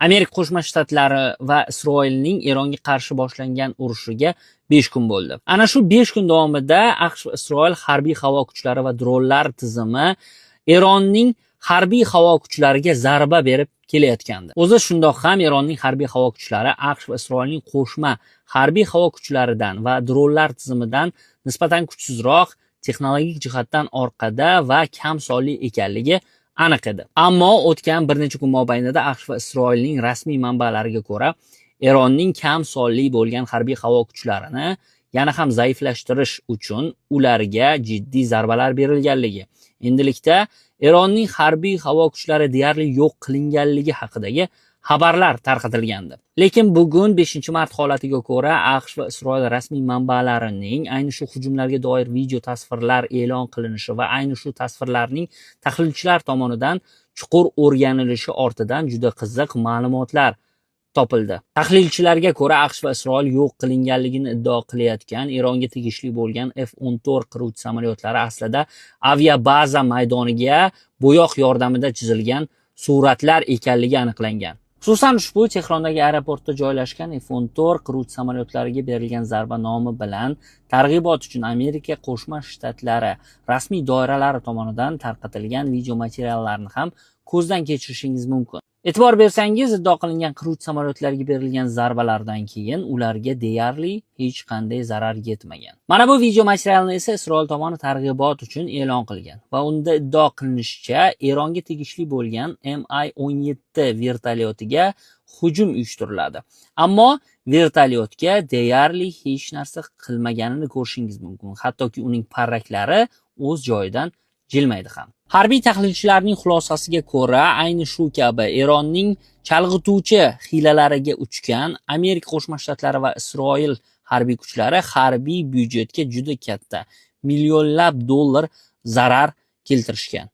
Amerika Qo'shma Shtatlari va Isroilning Eronga qarshi boshlangan urushiga 5 kun bo'ldi. Ana shu 5 kun davomida AQSh va Isroil harbiy havo kuchlari va dronlar tizimi Eronning harbiy havo kuchlariga zarba berib kelayotgandi. O'zi shundoq ham Eronning harbiy havo kuchlari AQSh va Isroilning qo'shma harbiy havo kuchlaridan va dronlar tizimidan nisbatan kuchsizroq, texnologik jihatdan orqada va kam sonli ekanligi aniq edi. Ammo o'tgan bir necha kun mobaynida AQSh va Isroilning rasmiy manbalariga ko'ra, Eronning kam sonli bo'lgan harbiy havo kuchlarini yana ham zaiflashtirish uchun ularga jiddiy zarbalar berilganligi, endilikda Eronning harbiy havo kuchlari deyarli yo'q qilinganligi haqidagi xabarlar tarqatilgandi. Lekin bugun 5-mart holatiga ko'ra AQSh va Isroil rasmiy manbalarining ayni shu hujumlarga doir video tasvirlar e'lon qilinishi va ayni shu tasvirlarning tahlilchilar tomonidan chuqur o'rganilishi ortidan juda qiziq ma'lumotlar topildi. Tahlilchilarga ko'ra AQSh va Isroil yo'q qilinganligini iddao qilayotgan Eronga tegishli bo'lgan F-14 qiruvchi samolyotlari aslida aviabaza maydoniga bo'yoq yordamida chizilgan suratlar ekanligi aniqlangan. Xususan ushbu Tehrondagi aeroportda joylashgan F-14 qiruvchi samolyotlariga berilgan zarba nomi bilan targ'ibot uchun Amerika Qo'shma Shtatlari rasmiy doiralari tomonidan tarqatilgan video materiallarni ham ko'zdan kechirishingiz mumkin. E'tibor bersangiz, iddao qilingan qiruvchi samolyotlarga berilgan zarbalardan keyin ularga deyarli hech qanday zarar yetmagan. Mana bu video materialni esa Isroil tomoni targ'ibot uchun e'lon qilgan va unda iddao qilinishicha Eronga tegishli bo'lgan Mi-17 vertolyotiga hujum uyushtiriladi. Ammo vertolyotga deyarli hech narsa qilmaganini ko'rishingiz mumkin. Hattoki uning parraklari o'z joyidan jilmaydi ham. Harbiy tahlilchilarning xulosasiga ko'ra, ayni shu kabi Eronning chalg'ituvchi hiylalariga uchgan Amerika Qo'shma Shtatlari va Isroil harbiy kuchlari harbiy byudjetga juda katta, millionlab dollar zarar keltirishgan.